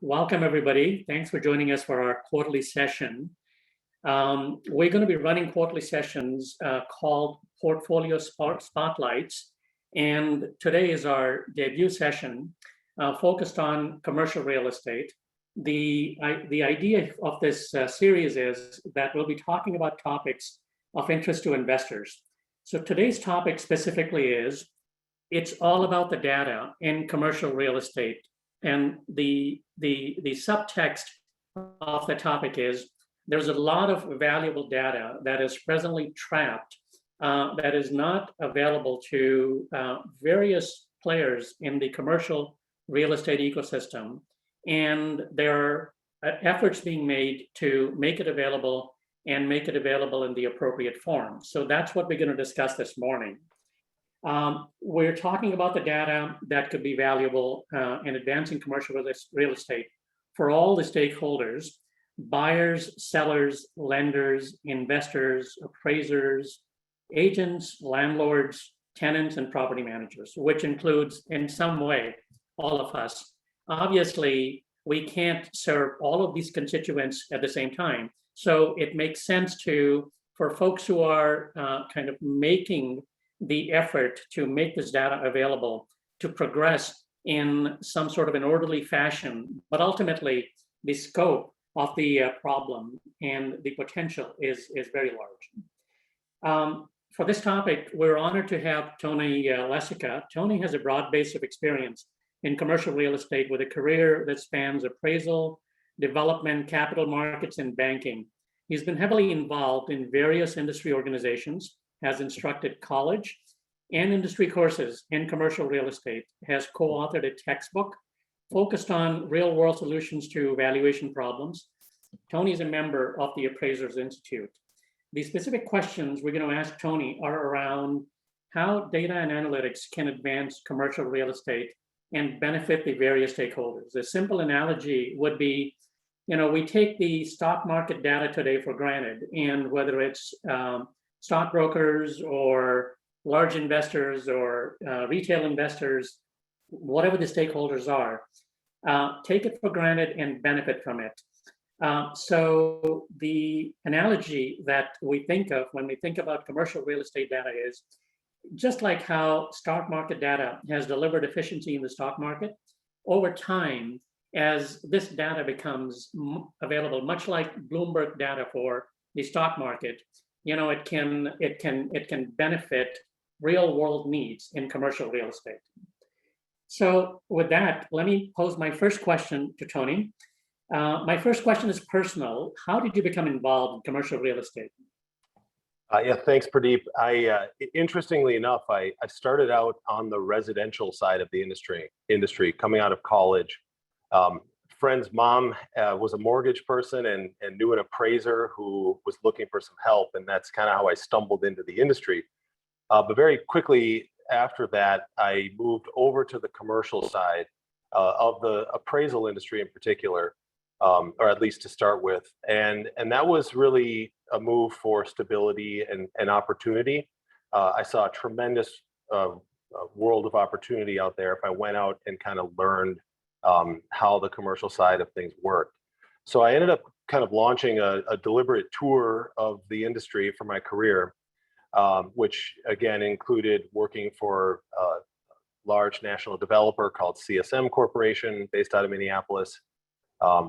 Welcome, everybody. Thanks for joining us for our quarterly session. We're going to be running quarterly sessions called Portfolio Spotlights. And today is our debut session focused on commercial real estate. The idea of this series is that we'll be talking about topics of interest to investors. So today's topic specifically is, it's all about the data in commercial real estate. And the subtext of the topic is, there's a lot of valuable data that is presently trapped that is not available to various players in the commercial real estate ecosystem. And there are efforts being made to make it available and make it available in the appropriate form. So that's what we're going to discuss this morning. We're talking about the data that could be valuable in advancing commercial real estate for all the stakeholders: buyers, sellers, lenders, investors, appraisers, agents, landlords, tenants, and property managers, which includes in some way all of us. Obviously, we can't serve all of these constituents at the same time. So it makes sense for folks who are kind of making the effort to make this data available to progress in some sort of an orderly fashion. But ultimately, the scope of the problem and the potential is very large. For this topic, we're honored to have Tony Lesicka. Tony has a broad base of experience in commercial real estate with a career that spans appraisal, development, capital markets, and banking. He's been heavily involved in various industry organizations, has instructed college and industry courses in commercial real estate, has co-authored a textbook focused on real-world solutions to valuation problems. Tony is a member of the Appraisers Institute. The specific questions we're going to ask Tony are around how data and analytics can advance commercial real estate and benefit the various stakeholders. A simple analogy would be, we take the stock market data today for granted, and whether it's stockbrokers or large investors or retail investors, whatever the stakeholders are, take it for granted and benefit from it. So the analogy that we think of when we think about commercial real estate data is just like how stock market data has delivered efficiency in the stock market. Over time, as this data becomes available, much like Bloomberg data for the stock market, it can benefit real world needs in commercial real estate. So with that, let me pose my first question to Tony. My first question is personal. How did you become involved in commercial real estate? Yeah, thanks, Pradip. Interestingly enough, I started out on the residential side of the industry coming out of college. Friend's mom was a mortgage person and knew an appraiser who was looking for some help, and that's kind of how I stumbled into the industry. But very quickly after that, I moved over to the commercial side of the appraisal industry in particular, or at least to start with. And that was really a move for stability and opportunity. I saw a tremendous world of opportunity out there if I went out and kind of learned how the commercial side of things worked. So I ended up kind of launching a deliberate tour of the industry for my career, which again included working for a large national developer called CSM Corporation based out of Minneapolis,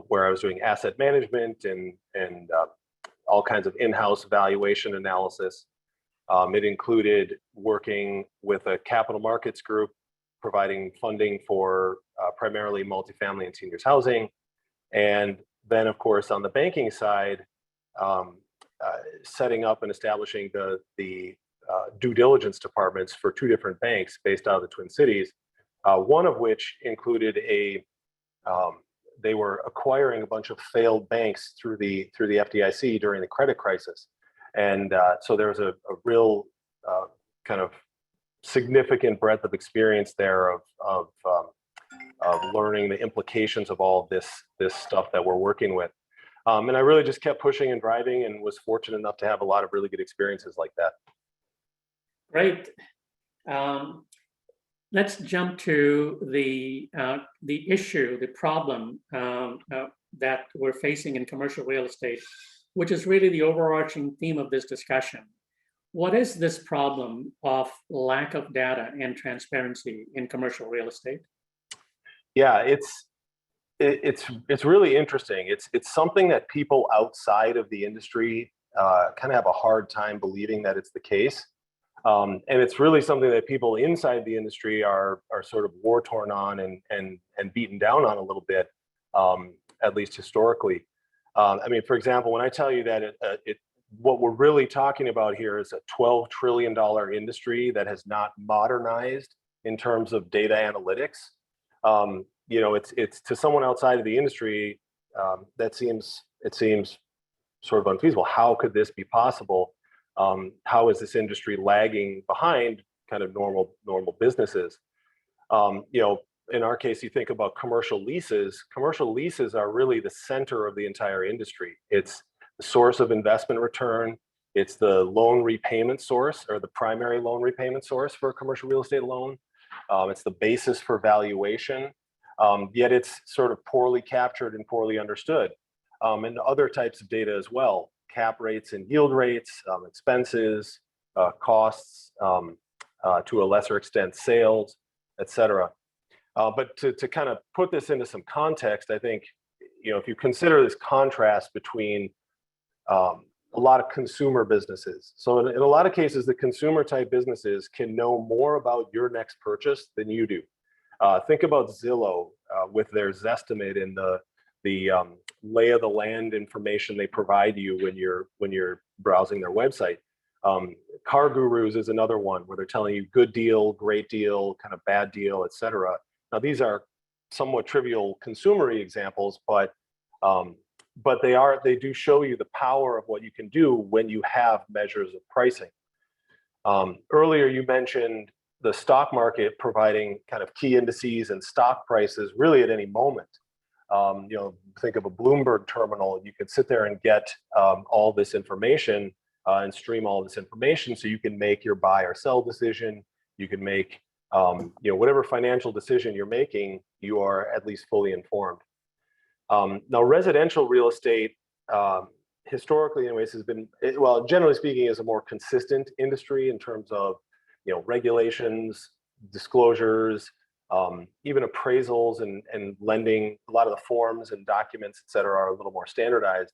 where I was doing asset management and all kinds of in-house valuation analysis. It included working with a capital markets group, providing funding for primarily multifamily and seniors housing. And then, of course, on the banking side, setting up and establishing the due diligence departments for two different banks based out of the Twin Cities, one of which included they were acquiring a bunch of failed banks through the FDIC during the credit crisis. And so there was a real kind of significant breadth of experience there of learning the implications of all of this stuff that we're working with. And I really just kept pushing and driving and was fortunate enough to have a lot of really good experiences like that. Great. let's jump to the issue, the problem that we're facing in commercial real estate, which is really the overarching theme of this discussion. What is this problem of lack of data and transparency in commercial real estate? Yeah, it's really interesting. It's something that people outside of the industry kind of have a hard time believing that it's the case. And it's really something that people inside the industry are sort of war torn on and beaten down on a little bit, at least historically. I mean, for example, when I tell you that what we're really talking about here is a $12 trillion industry that has not modernized in terms of data analytics. You know, it's to someone outside of the industry it seems sort of unfeasible. How could this be possible? How is this industry lagging behind kind of normal businesses? You know, in our case, you think about commercial leases. Commercial leases are really the center of the entire industry. It's the source of investment return. It's the loan repayment source, or the primary loan repayment source for a commercial real estate loan. It's the basis for valuation. Yet it's sort of poorly captured and poorly understood. And other types of data as well: cap rates and yield rates, expenses, costs, to a lesser extent, sales, et cetera. But to kind of put this into some context, I think, you know, if you consider this contrast between a lot of consumer businesses. So in a lot of cases, the consumer type businesses can know more about your next purchase than you do. Think about Zillow with their Zestimate and the lay of the land information they provide you when you're browsing their website. Car Gurus is another one where they're telling you good deal, great deal, kind of bad deal, et cetera. Now these are somewhat trivial consumery examples, but they do show you the power of what you can do when you have measures of pricing. Earlier you mentioned the stock market providing kind of key indices and stock prices really at any moment. You know, think of a Bloomberg terminal. You could sit there and get all this information and stream all this information, so you can make your buy or sell decision. You can make you know, whatever financial decision you're making, you are at least fully informed. Now, residential real estate historically, anyways, has been, well, generally speaking, is a more consistent industry in terms of, you know, regulations, disclosures, even appraisals and lending. A lot of the forms and documents, et cetera, are a little more standardized.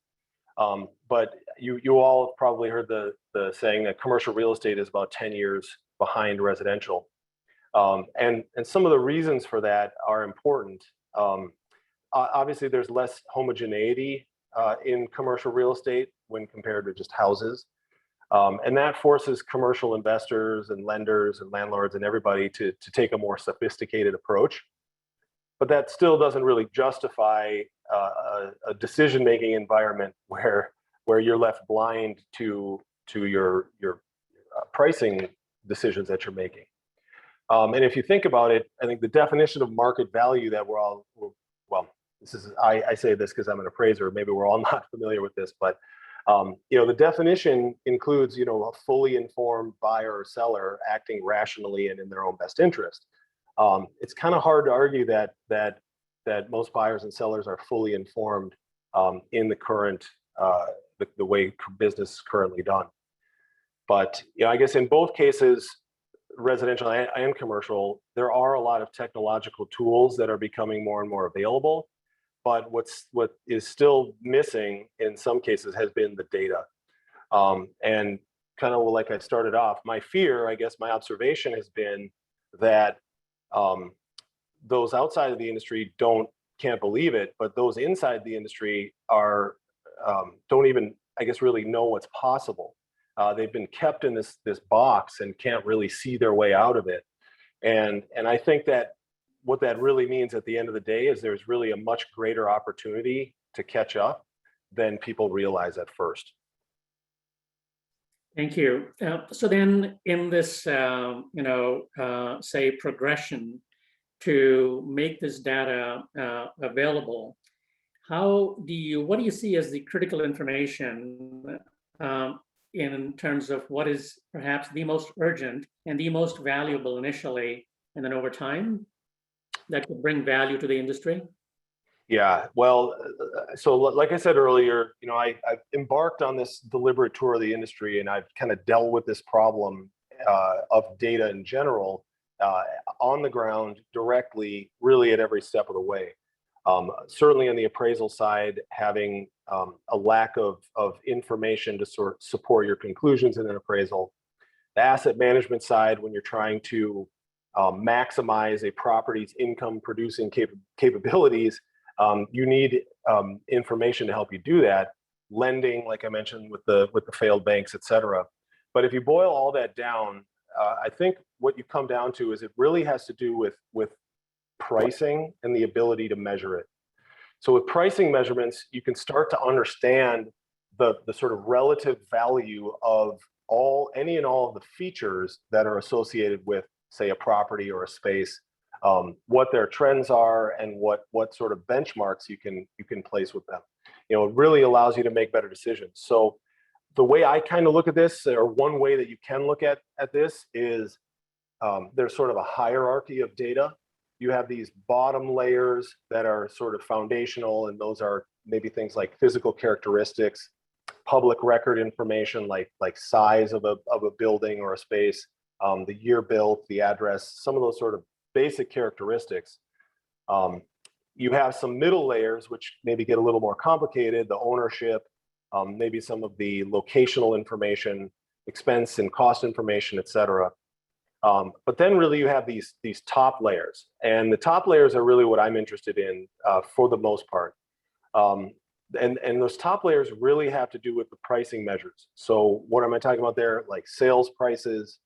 But you all have probably heard the saying that commercial real estate is about 10 years behind residential. And some of the reasons for that are important. Obviously, there's less homogeneity in commercial real estate when compared to just houses. And that forces commercial investors and lenders and landlords and everybody to take a more sophisticated approach. But that still doesn't really justify a decision-making environment where you're left blind to your pricing decisions that you're making. And if you think about it, I think the definition of market value that well, this is, I say this because I'm an appraiser, maybe we're all not familiar with this, but you know, the definition includes, you know, a fully informed buyer or seller acting rationally and in their own best interest. It's kind of hard to argue that most buyers and sellers are fully informed in the current the way business is currently done. But you know, I guess in both cases, residential and commercial, there are a lot of technological tools that are becoming more and more available. But what is still missing in some cases has been the data. And kind of like I started off, my fear, I guess my observation has been that those outside of the industry can't believe it, but those inside the industry don't even, I guess, really know what's possible. They've been kept in this box and can't really see their way out of it. And I think that what that really means at the end of the day is there's really a much greater opportunity to catch up than people realize at first. Thank you. So then in this, say, progression to make this data available, what do you see as the critical information in terms of what is perhaps the most urgent and the most valuable initially and then over time that could bring value to the industry? Yeah, well, so like I said earlier, I've embarked on this deliberate tour of the industry, and I've kind of dealt with this problem of data in general on the ground directly, really at every step of the way. Certainly on the appraisal side, having a lack of information to sort of support your conclusions in an appraisal. The asset management side, when you're trying to maximize a property's income producing capabilities, you need information to help you do that. Lending, like I mentioned, with the failed banks, et cetera. But if you boil all that down, I think what you come down to is it really has to do with pricing and the ability to measure it. So with pricing measurements, you can start to understand the sort of relative value of any and all of the features that are associated with, say, a property or a space, what their trends are, and what sort of benchmarks you can place with them. It really allows you to make better decisions. So the way I kind of look at this, or one way that you can look at this, is there's sort of a hierarchy of data. You have these bottom layers that are sort of foundational, and those are maybe things like physical characteristics, public record information like size of a building or a space, the year built, the address, some of those sort of basic characteristics. You have some middle layers which maybe get a little more complicated, the ownership, maybe some of the locational information, expense and cost information, et cetera. But then really you have these top layers, and the top layers are really what I'm interested in for the most part. And those top layers really have to do with the pricing measures. So what am I talking about there? Like sales prices,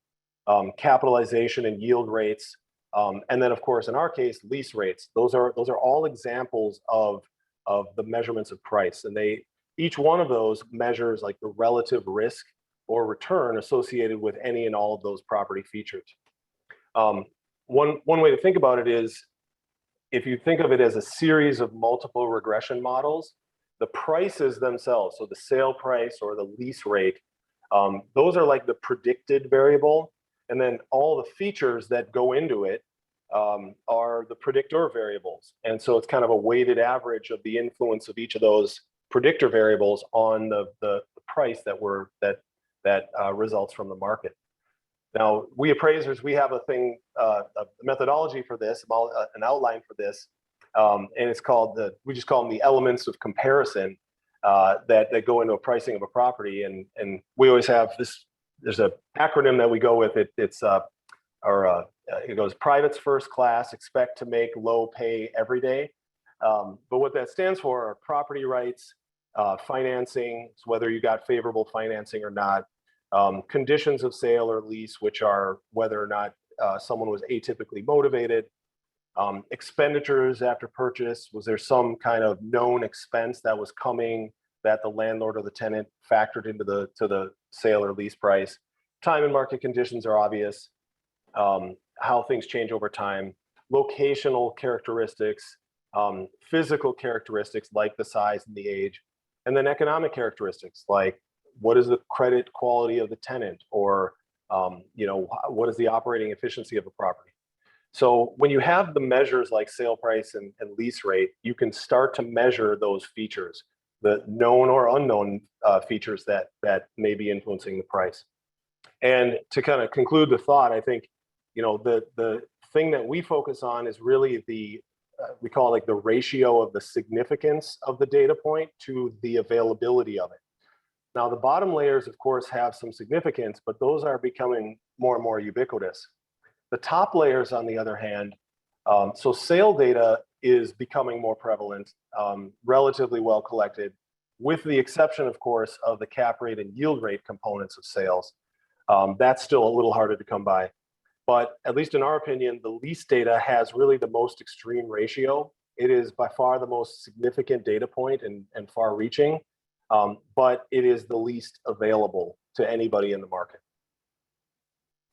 capitalization and yield rates, and then of course in our case lease rates. Those are all examples of the measurements of price, and each one of those measures like the relative risk or return associated with any and all of those property features. One way to think about it is, if you think of it as a series of multiple regression models, the prices themselves, so the sale price or the lease rate, those are like the predicted variable, and then all the features that go into it are the predictor variables. And so it's kind of a weighted average of the influence of each of those predictor variables on the price that results from the market. Now, we appraisers, we have a methodology for this, an outline for this, and it's called we just call them the elements of comparison that go into a pricing of a property. And we always have this, there's an acronym that we go with it. It goes privates first class, expect to make low pay every day. But what that stands for are property rights, financing, so whether you got favorable financing or not, conditions of sale or lease, which are whether or not someone was atypically motivated, expenditures after purchase, was there some kind of known expense that was coming that the landlord or the tenant factored into the sale or lease price. Time and market conditions are obvious, how things change over time, locational characteristics, physical characteristics like the size and the age, and then economic characteristics like what is the credit quality of the tenant, or what is the operating efficiency of a property. So when you have the measures like sale price and lease rate, you can start to measure those features, the known or unknown features that may be influencing the price. And to kind of conclude the thought, I think the thing that we focus on is really we call it like the ratio of the significance of the data point to the availability of it. Now, the bottom layers, of course, have some significance, but those are becoming more and more ubiquitous. The top layers, on the other hand, so sale data is becoming more prevalent, relatively well collected, with the exception, of course, of the cap rate and yield rate components of sales. That's still a little harder to come by. But at least in our opinion, the lease data has really the most extreme ratio. It is by far the most significant data point and far reaching, but it is the least available to anybody in the market.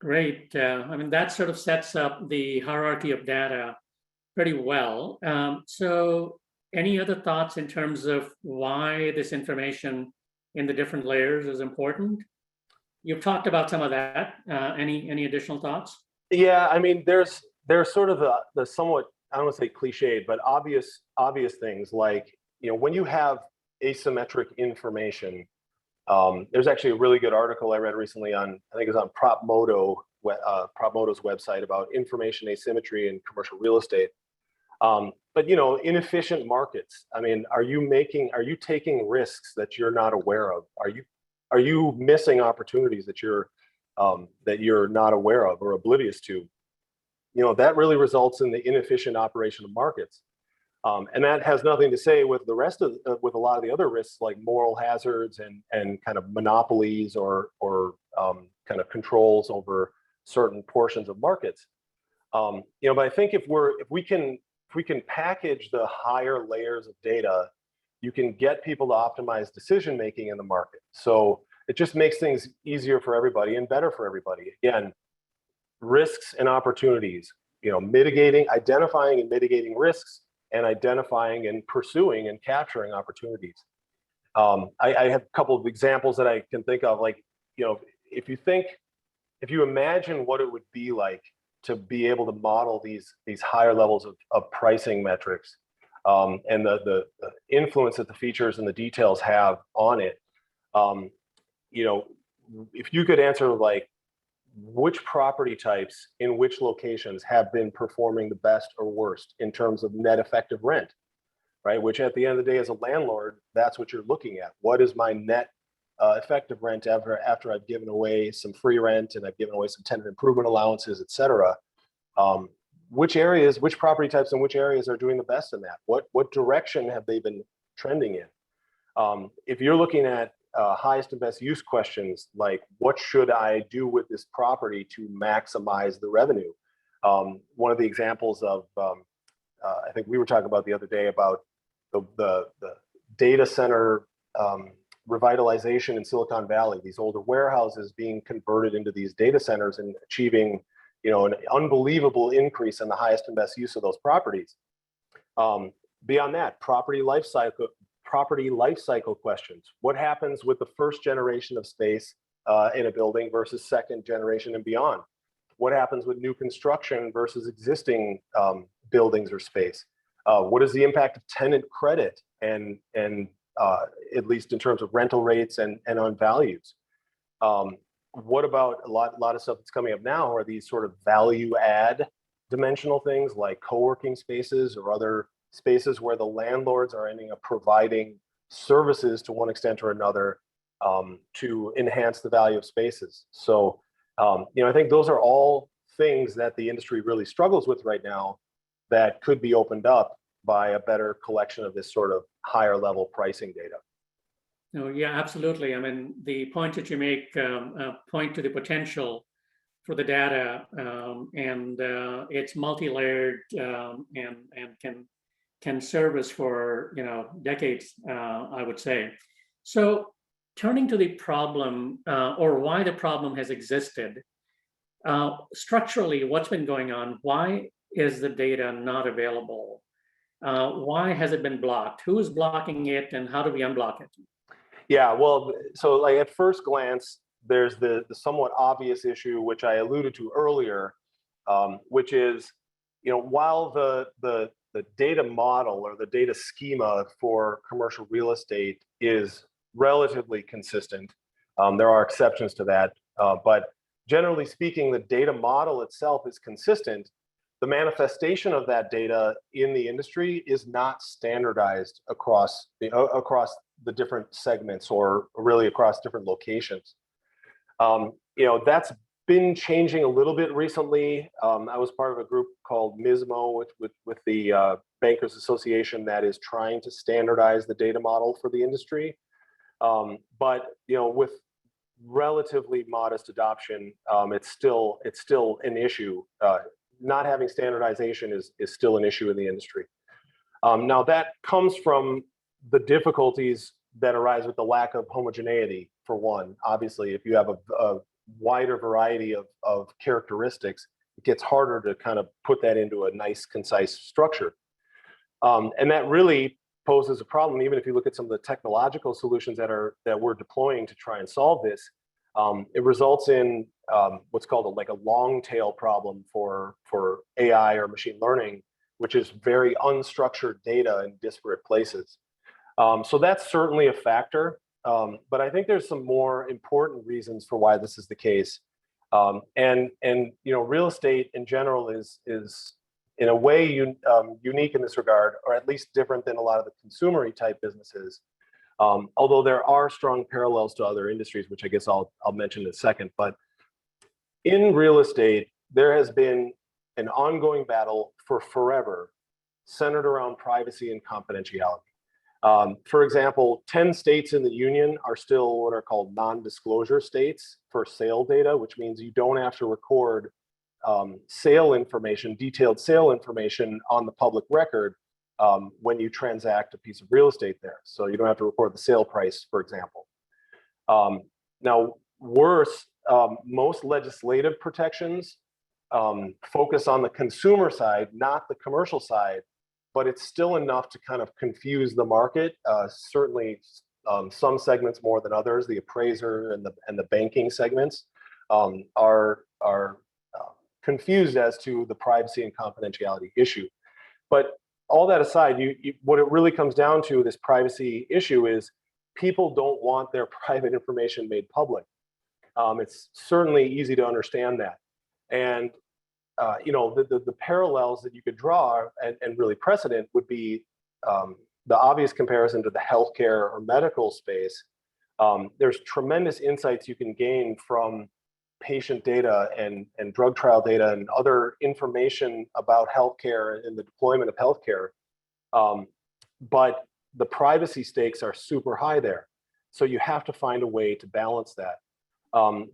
Great. That sort of sets up the hierarchy of data pretty well. So any other thoughts in terms of why this information in the different layers is important? You've talked about some of that. Any additional thoughts? Yeah, there are sort of the somewhat, I don't want to say cliched, but obvious things like, when you have asymmetric information. There's actually a really good article I read recently on, I think it was on PropMoto's website about information asymmetry in commercial real estate. But inefficient markets. I mean, are you taking risks that you're not aware of? Are you missing opportunities that you're not aware of or oblivious to? That really results in the inefficient operation of markets. And that has nothing to say with the rest of with a lot of the other risks like moral hazards and kind of monopolies or kind of controls over certain portions of markets. But I think if we can package the higher layers of data, you can get people to optimize decision making in the market. So it just makes things easier for everybody and better for everybody. Again, risks and opportunities. Identifying and mitigating risks, and identifying and pursuing and capturing opportunities. I have a couple of examples that I can think of, like, if you imagine what it would be like to be able to model these higher levels of pricing metrics, and the influence that the features and the details have on it, if you could answer like, which property types in which locations have been performing the best or worst in terms of net effective rent, right? Which at the end of the day, as a landlord, that's what you're looking at. What is my net effective rent after I've given away some free rent and I've given away some tenant improvement allowances, et cetera? Which property types and which areas are doing the best in that? What direction have they been trending in? If you're looking at highest and best use questions, like what should I do with this property to maximize the revenue? One of the examples of, I think we were talking about the other day about the data center revitalization in Silicon Valley, these older warehouses being converted into these data centers and achieving, an unbelievable increase in the highest and best use of those properties. Beyond that, property life cycle questions. What happens with the first generation of space in a building versus second generation and beyond? What happens with new construction versus existing buildings or space? What is the impact of tenant credit and at least in terms of rental rates and on values? What about a lot of stuff that's coming up now are these sort of value add dimensional things like co-working spaces or other spaces where the landlords are ending up providing services to one extent or another to enhance the value of spaces. So, I think those are all things that the industry really struggles with right now that could be opened up by a better collection of this sort of higher level pricing data. No, yeah, absolutely. I mean, the point that you make point to the potential for the data, and it's multi-layered and can service for decades, I would say. So turning to the problem or why the problem has existed, structurally, what's been going on? Why is the data not available? Why has it been blocked? Who is blocking it, and how do we unblock it? Yeah, well, so like at first glance, there's the somewhat obvious issue, which I alluded to earlier, which is, while the data model or the data schema for commercial real estate is relatively consistent, there are exceptions to that, but generally speaking, the data model itself is consistent. The manifestation of that data in the industry is not standardized across the different segments or really across different locations. That's been changing a little bit recently. I was part of a group called MISMO with the Bankers Association that is trying to standardize the data model for the industry. But with relatively modest adoption, it's still an issue. Not having standardization is still an issue in the industry. Now that comes from the difficulties that arise with the lack of homogeneity, for one. Obviously, if you have a wider variety of characteristics, it gets harder to kind of put that into a nice, concise structure. And that really poses a problem, even if you look at some of the technological solutions that we're deploying to try and solve this. It results in what's called like a long tail problem for AI or machine learning, which is very unstructured data in disparate places. So that's certainly a factor. But I think there's some more important reasons for why this is the case. And real estate in general is in a way unique in this regard, or at least different than a lot of the consumery type businesses. Although there are strong parallels to other industries, which I guess I'll mention in a second. But in real estate, there has been an ongoing battle for forever centered around privacy and confidentiality. For example, 10 states in the union are still what are called non-disclosure states for sale data, which means you don't have to record sale information, detailed sale information on the public record when you transact a piece of real estate there. So you don't have to record the sale price, for example. Now, worse, most legislative protections focus on the consumer side, not the commercial side, but it's still enough to kind of confuse the market. Certainly, some segments more than others. The appraiser and the banking segments are confused as to the privacy and confidentiality issue. But all that aside, what it really comes down to, this privacy issue, is people don't want their private information made public. It's certainly easy to understand that. And the parallels that you could draw and really precedent would be the obvious comparison to the healthcare or medical space. There's tremendous insights you can gain from patient data and drug trial data and other information about healthcare and the deployment of healthcare. But the privacy stakes are super high there. So you have to find a way to balance that.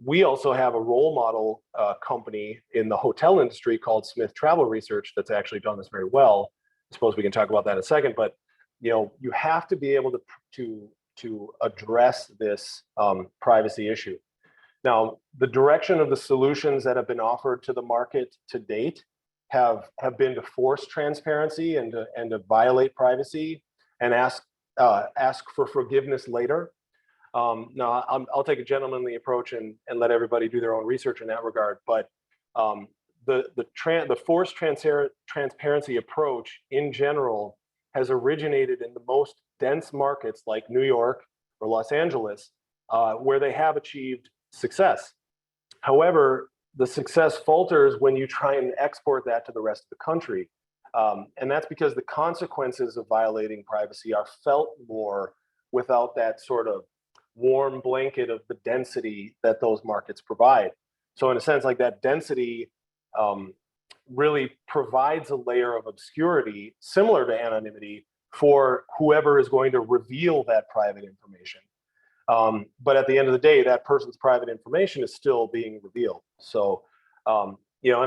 We also have a role model company in the hotel industry called Smith Travel Research that's actually done this very well. I suppose we can talk about that in a second, but you have to be able to address this privacy issue. Now, the direction of the solutions that have been offered to the market to date have been to force transparency and to violate privacy and ask for forgiveness later. Now, I'll take a gentlemanly approach and let everybody do their own research in that regard. But the forced transparency approach in general has originated in the most dense markets like New York or Los Angeles, where they have achieved success. However, the success falters when you try and export that to the rest of the country. And that's because the consequences of violating privacy are felt more without that sort of warm blanket of the density that those markets provide. So in a sense, like that density really provides a layer of obscurity similar to anonymity for whoever is going to reveal that private information. But at the end of the day, that person's private information is still being revealed. So, and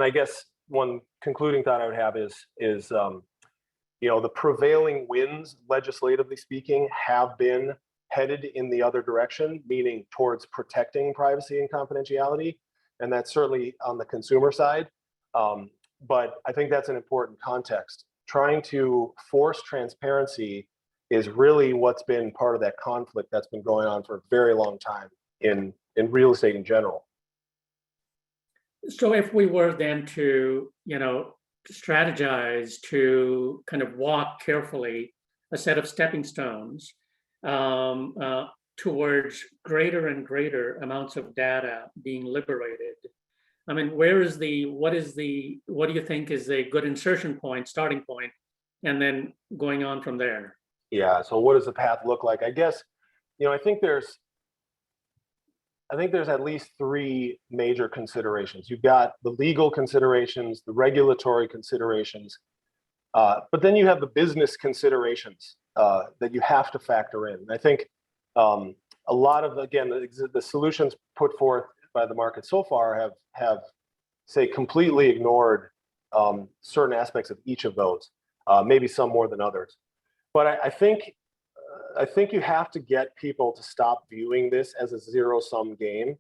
I guess one concluding thought I would have is the prevailing winds, legislatively speaking, have been headed in the other direction, meaning towards protecting privacy and confidentiality. And that's certainly on the consumer side. But I think that's an important context. Trying to force transparency is really what's been part of that conflict that's been going on for a very long time in real estate in general. So if we were then to, strategize to kind of walk carefully a set of stepping stones towards greater and greater amounts of data being liberated, I mean, what do you think is a good insertion point, starting point, and then going on from there? Yeah. So what does the path look like? I guess, I think there's at least three major considerations. You've got the legal considerations, the regulatory considerations, but then you have the business considerations that you have to factor in. I think a lot of, again, the solutions put forth by the market so far have say completely ignored certain aspects of each of those, maybe some more than others. But I think you have to get people to stop viewing this as a zero-sum game.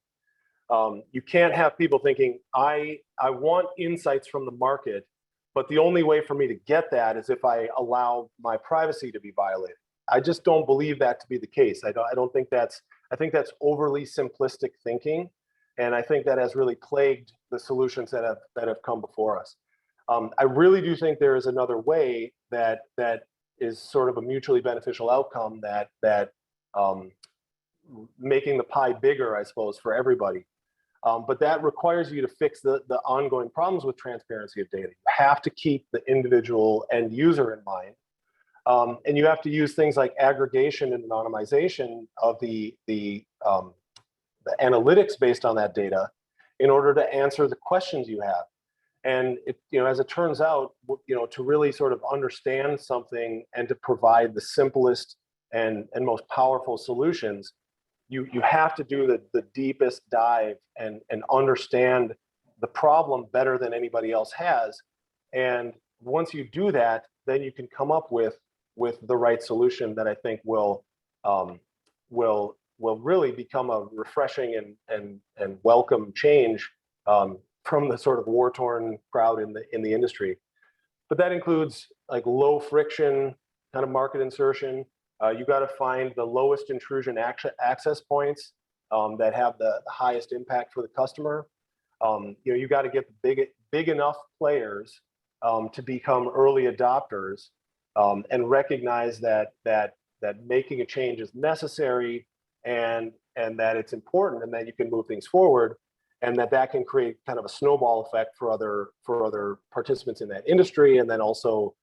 You can't have people thinking, I want insights from the market, but the only way for me to get that is if I allow my privacy to be violated. I just don't believe that to be the case. I think that's overly simplistic thinking. And I think that has really plagued the solutions that have come before us. I really do think there is another way that is sort of a mutually beneficial outcome, that making the pie bigger, I suppose, for everybody. But that requires you to fix the ongoing problems with transparency of data. You have to keep the individual end user in mind. And you have to use things like aggregation and anonymization of the analytics based on that data in order to answer the questions you have. And as it turns out, to really sort of understand something and to provide the simplest and most powerful solutions, you have to do the deepest dive and understand the problem better than anybody else has. And once you do that, then you can come up with the right solution that I think will really become a refreshing and welcome change from the sort of war-torn crowd in the industry. But that includes like low friction kind of market insertion. You got to find the lowest intrusion access points that have the highest impact for the customer. You got to get the big enough players to become early adopters and recognize that making a change is necessary and that it's important, and that you can move things forward, and that can create kind of a snowball effect for other participants in that industry, and then also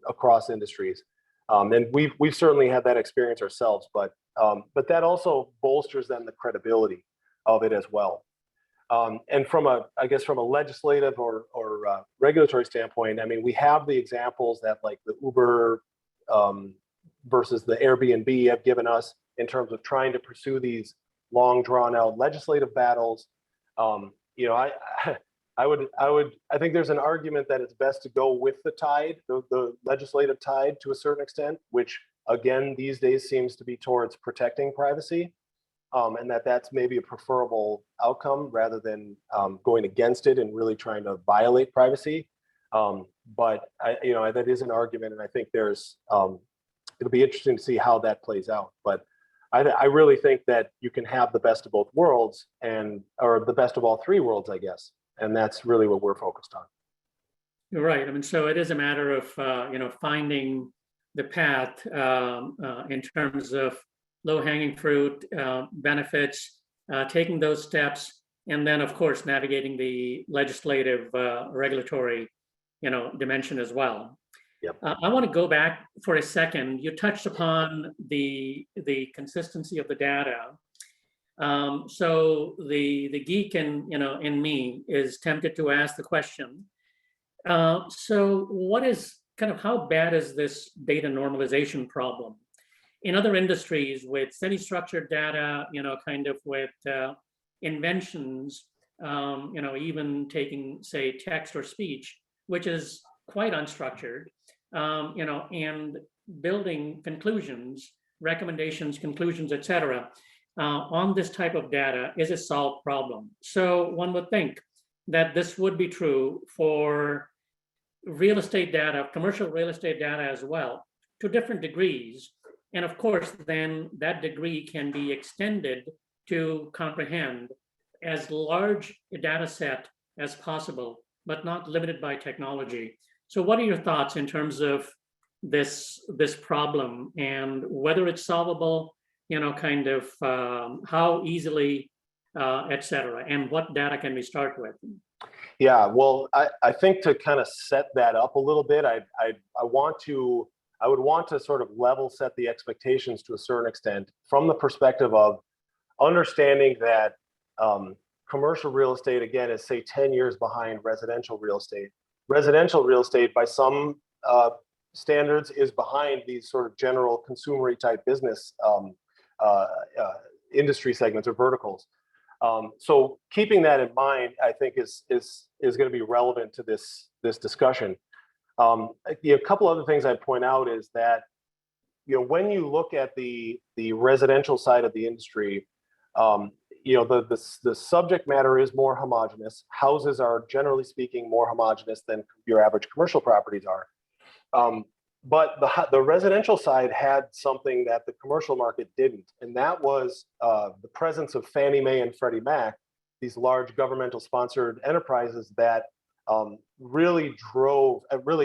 across industries. And we've certainly had that experience ourselves, but that also bolsters then the credibility of it as well. And from a legislative or regulatory standpoint, I mean, we have the examples that like the Uber versus the Airbnb have given us in terms of trying to pursue these long drawn out legislative battles. I think there's an argument that it's best to go with the tide, the legislative tide to a certain extent, which again, these days seems to be towards protecting privacy. And that's maybe a preferable outcome rather than going against it and really trying to violate privacy. But that is an argument, and I think it'll be interesting to see how that plays out. But I really think that you can have the best of both worlds, or the best of all three worlds, I guess, and that's really what we're focused on. You're right. I mean, so it is a matter of finding the path in terms of low-hanging fruit, benefits, taking those steps, and then, of course, navigating the legislative, regulatory, dimension as well. Yep. I want to go back for a second. You touched upon the consistency of the data. So the geek in me is tempted to ask the question. So what is how bad is this data normalization problem? In other industries with semi-structured data, with inventions, even taking, say, text or speech, which is quite unstructured, and building conclusions, recommendations, conclusions, et cetera, on this type of data is a solved problem. So one would think that this would be true for real estate data, commercial real estate data as well, to different degrees. And of course, then that degree can be extended to comprehend as large a data set as possible, but not limited by technology. So what are your thoughts in terms of this problem and whether it's solvable, how easily, et cetera, and what data can we start with? Yeah, well, I think to kind of set that up a little bit, I would want to sort of level set the expectations to a certain extent from the perspective of understanding that commercial real estate, again, is say 10 years behind residential real estate. Residential real estate, by some standards, is behind these sort of general consumery type business industry segments or verticals. So keeping that in mind, I think is going to be relevant to this discussion. A couple other things I'd point out is that when you look at the residential side of the industry, the subject matter is more homogeneous. Houses are, generally speaking, more homogeneous than your average commercial properties are. But the residential side had something that the commercial market didn't, and that was the presence of Fannie Mae and Freddie Mac these large governmental sponsored enterprises that really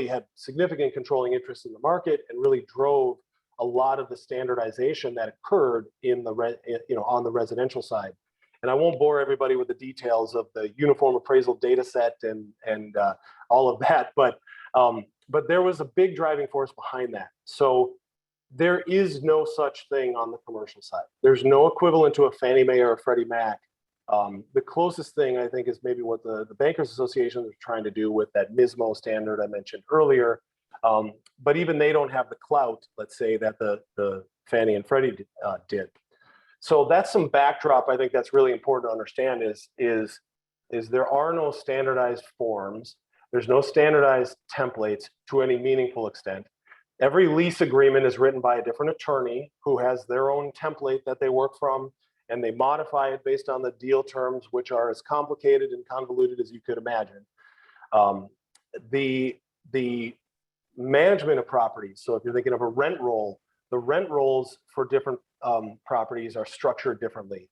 had significant controlling interest in the market and really drove a lot of the standardization that occurred in the on the residential side. And I won't bore everybody with the details of the uniform appraisal data set and all of that, but there was a big driving force behind that. So there is no such thing on the commercial side. There's no equivalent to a Fannie Mae or a Freddie Mac. The closest thing I think is maybe what the Bankers Association is trying to do with that MISMO standard I mentioned earlier. But even they don't have the clout, let's say, that the Fannie and Freddie did. So that's some backdrop I think that's really important to understand is there are no standardized forms. There's no standardized templates to any meaningful extent. Every lease agreement is written by a different attorney who has their own template that they work from, and they modify it based on the deal terms, which are as complicated and convoluted as you could imagine. The management of properties, so if you're thinking of a rent roll, the rent rolls for different properties are structured differently.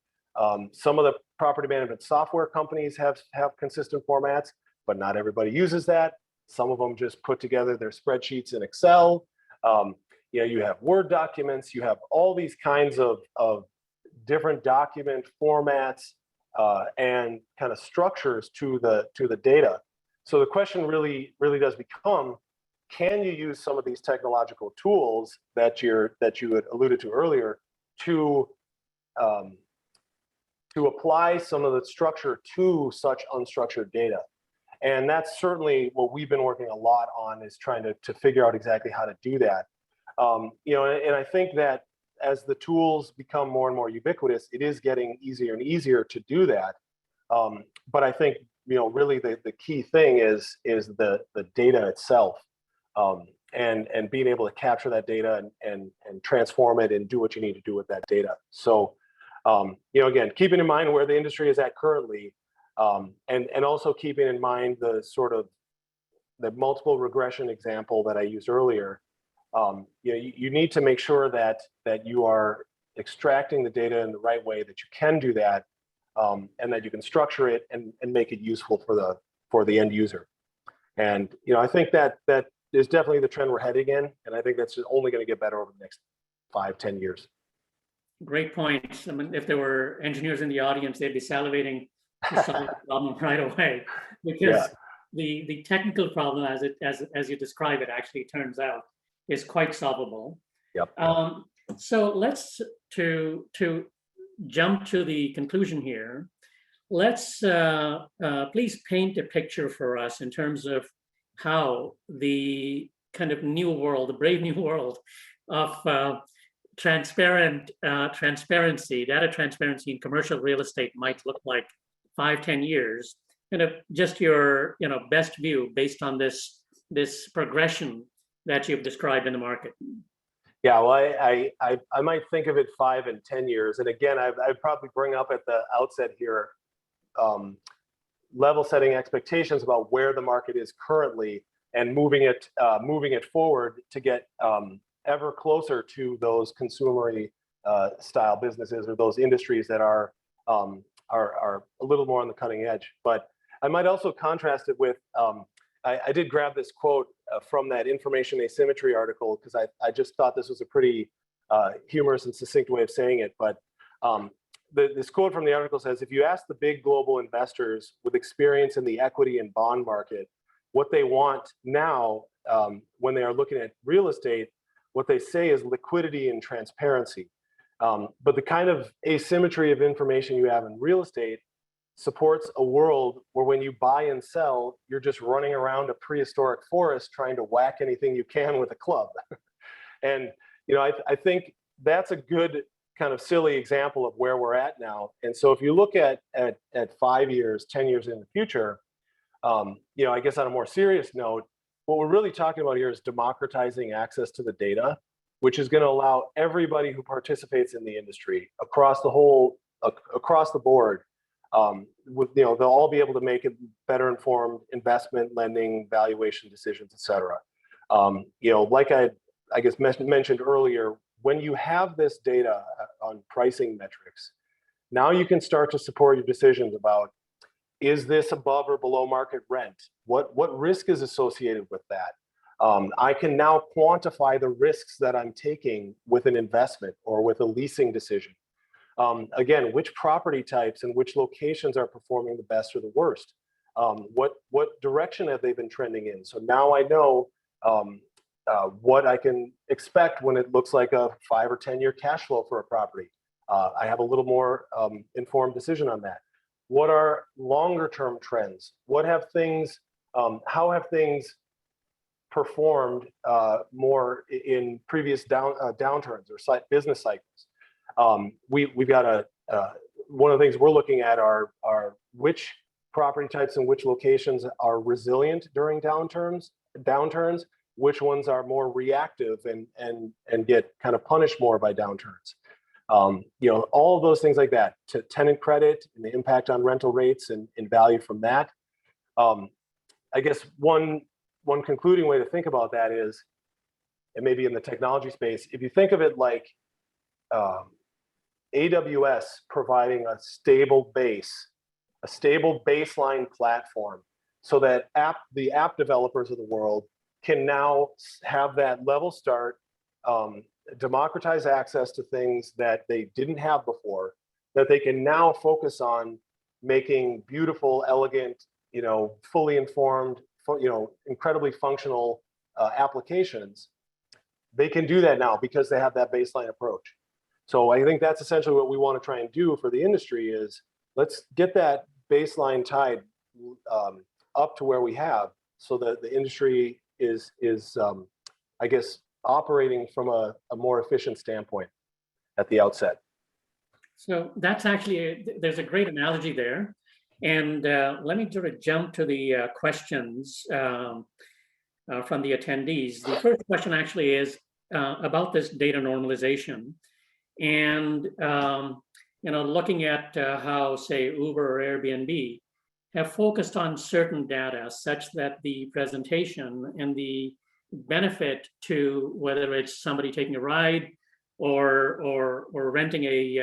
Some of the property management software companies have consistent formats, but not everybody uses that. Some of them just put together their spreadsheets in Excel. You have Word documents, you have all these kinds of different document formats and kind of structures to the data. So the question really does become, can you use some of these technological tools that you had alluded to earlier to apply some of the structure to such unstructured data? And that's certainly what we've been working a lot on, is trying to figure out exactly how to do that. And I think that as the tools become more and more ubiquitous, it is getting easier and easier to do that. But I think really the key thing is the data itself, and being able to capture that data and transform it and do what you need to do with that data. So again, keeping in mind where the industry is at currently, and also keeping in mind the sort of the multiple regression example that I used earlier. You need to make sure that you are extracting the data in the right way, that you can do that, and that you can structure it and make it useful for the end user. And I think that is definitely the trend we're heading in, and I think that's only going to get better over the next 5-10 years. Great points. I mean, if there were engineers in the audience, they'd be salivating to solve the problem right away, because the technical problem, as you describe it, actually turns out is quite solvable. Yep. So let's to jump to the conclusion here. Let's please paint a picture for us in terms of how the kind of new world, the brave new world of transparency, data transparency in commercial real estate might look like 5-10 years. Kind of just your best view based on this progression that you've described in the market. Yeah, well, I might think of it 5 and 10 years. And again, I'd probably bring up at the outset here, level setting expectations about where the market is currently and moving it forward to get ever closer to those consumery style businesses, or those industries that are a little more on the cutting edge. But I might also contrast it with, I did grab this quote from that information asymmetry article, because I just thought this was a pretty humorous and succinct way of saying it. But this quote from the article says, if you ask the big global investors with experience in the equity and bond market what they want now when they are looking at real estate, what they say is liquidity and transparency. But the kind of asymmetry of information you have in real estate supports a world where when you buy and sell, you're just running around a prehistoric forest trying to whack anything you can with a club. And I think that's a good kind of silly example of where we're at now. And so if you look at 5 years, 10 years in the future, I guess on a more serious note, what we're really talking about here is democratizing access to the data, which is going to allow everybody who participates in the industry across the board, they'll all be able to make better informed investment, lending, valuation decisions, et cetera. Like I guess mentioned earlier, when you have this data on pricing metrics, now you can start to support your decisions about Is this above or below market rent? What risk is associated with that? I can now quantify the risks that I'm taking with an investment or with a leasing decision. Again, which property types and which locations are performing the best or the worst? What direction have they been trending in? So now I know what I can expect when it looks like a 5 or 10 year cash flow for a property. I have a little more informed decision on that. What are longer term trends? What have things, how have things performed more in previous downturns or business cycles? We've got one of the things we're looking at are which property types and which locations are resilient during downturns, which ones are more reactive and get kind of punished more by downturns. All of those things like that, to tenant credit and the impact on rental rates and value from that. I guess one concluding way to think about that is, and maybe in the technology space, if you think of it like AWS providing a stable baseline platform so that the app developers of the world can now have that level start, democratize access to things that they didn't have before, that they can now focus on making beautiful, elegant, fully informed, incredibly functional applications. They can do that now because they have that baseline approach. So I think that's essentially what we want to try and do for the industry is let's get that baseline tied up to where we have, so that the industry is I guess, operating from a more efficient standpoint at the outset. So that's actually, there's a great analogy there. And let me sort of jump to the questions from the attendees. The first question actually is about this data normalization. And looking at how, say, Uber or Airbnb have focused on certain data such that the presentation and the benefit to whether it's somebody taking a ride or renting a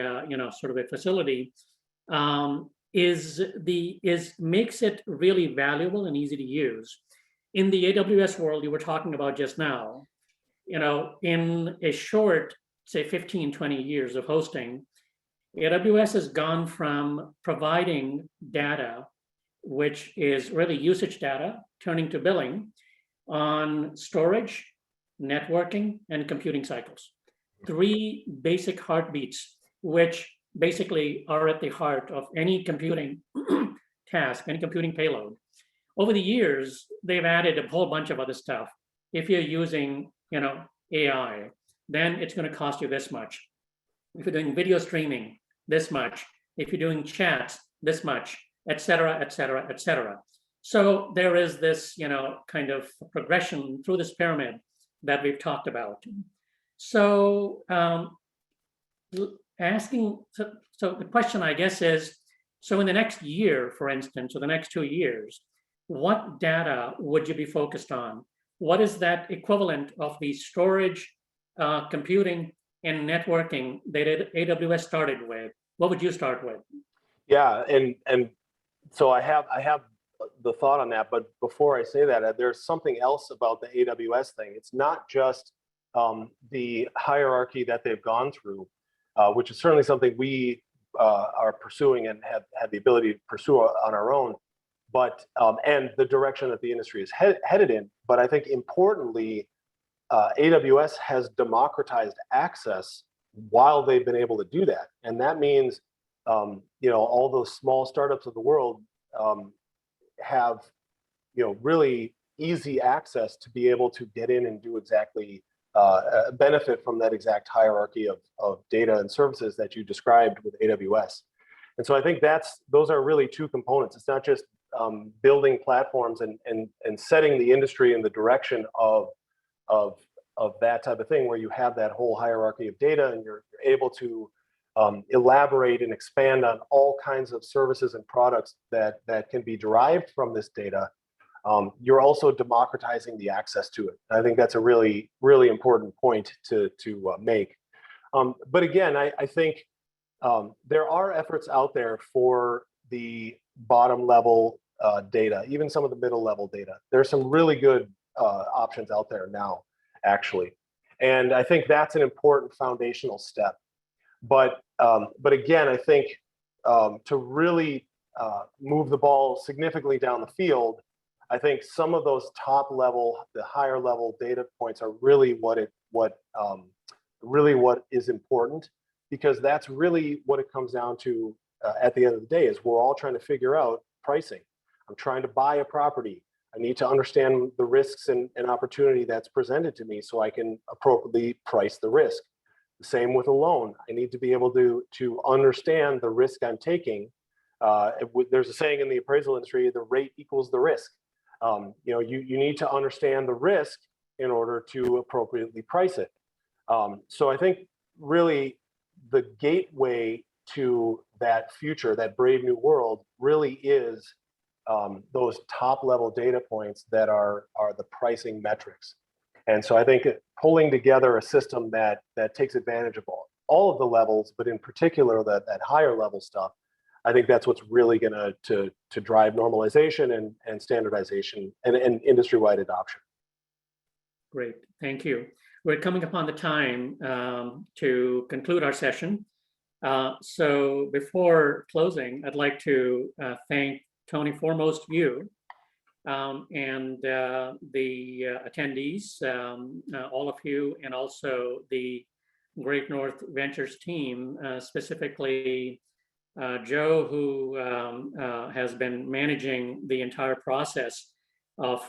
sort of a facility makes it really valuable and easy to use. In the AWS world you were talking about just now, in a short, say 15, 20 years of hosting, AWS has gone from providing data, which is really usage data, turning to billing on storage, networking, and computing cycles. 3 basic heartbeats, which basically are at the heart of any computing task, any computing payload. Over the years, they've added a whole bunch of other stuff. If you're using, AI, then it's going to cost you this much. If you're doing video streaming, this much. If you're doing chats, this much, et cetera, et cetera, et cetera. So there is this, kind of progression through this pyramid that we've talked about. So so the question, I guess, is, so in the next year, for instance, or the next 2 years, what data would you be focused on? What is that equivalent of the storage, computing, and networking that AWS started with? What would you start with? Yeah, and so I have the thought on that, but before I say that, there's something else about the AWS thing. It's not just the hierarchy that they've gone through, which is certainly something we are pursuing and have the ability to pursue on our own, but and the direction that the industry is headed in. But I think importantly, AWS has democratized access while they've been able to do that, and that means all those small startups of the world have really easy access to be able to get in and do exactly benefit from that exact hierarchy of data and services that you described with AWS. And so I think those are really 2 components. It's not just building platforms and setting the industry in the direction of that type of thing, where you have that whole hierarchy of data and you're able to elaborate and expand on all kinds of services and products that can be derived from this data. You're also democratizing the access to it. I think that's a really, really important point to make. But again, I think there are efforts out there for the bottom level data, even some of the middle level data. There's some really good options out there now, actually. And I think that's an important foundational step. But again, I think to really move the ball significantly down the field, I think some of those top level, the higher level data points are really what is important, because that's really what it comes down to at the end of the day. Is we're all trying to figure out pricing. I'm trying to buy a property. I need to understand the risks and opportunity that's presented to me so I can appropriately price the risk. The same with a loan. I need to be able to understand the risk I'm taking. There's a saying in the appraisal industry: the rate equals the risk. You need to understand the risk in order to appropriately price it. So I think really the gateway to that future, that brave new world, really is those top level data points that are the pricing metrics. And so I think pulling together a system that takes advantage of all of the levels, but in particular that higher level stuff, I think that's what's really going to drive normalization and standardization and industry-wide adoption. Great, thank you. We're coming upon the time to conclude our session. So before closing, I'd like to thank Tony, foremost you, and the attendees, all of you, and also the Great North Ventures team, specifically Joe, who has been managing the entire process of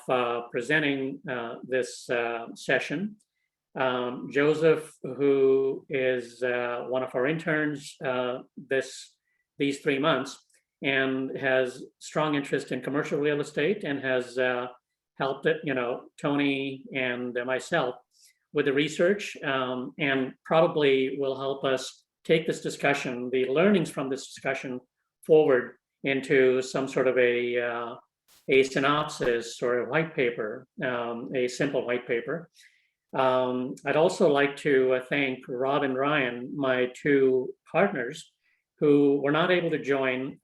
presenting this session. Joseph, who is one of our interns these 3 months, and has strong interest in commercial real estate, and has helped Tony and myself with the research, and probably will help us take this discussion, the learnings from this discussion, forward into some sort of a synopsis or a white paper, a simple white paper. I'd also like to thank Rob and Ryan, my two partners, who were not able to join.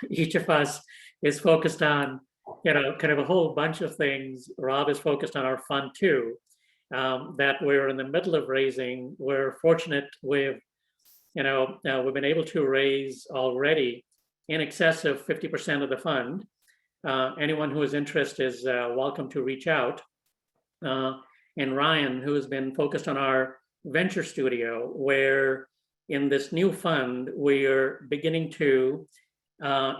Each of us is focused on, kind of a whole bunch of things. Rob is focused on our fund too, that we're in the middle of raising. We're fortunate we've been able to raise already in excess of 50% of the fund. Anyone who is interested is welcome to reach out. And Ryan, who has been focused on our venture studio, where in this new fund, we're beginning to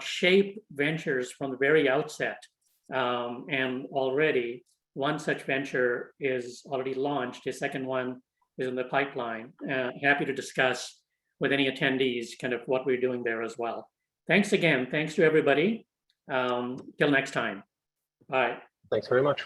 shape ventures from the very outset. And already one such venture is already launched. A second one is in the pipeline. Happy to discuss with any attendees kind of what we're doing there as well. Thanks again. Thanks to everybody. Till next time. Bye. Thanks very much.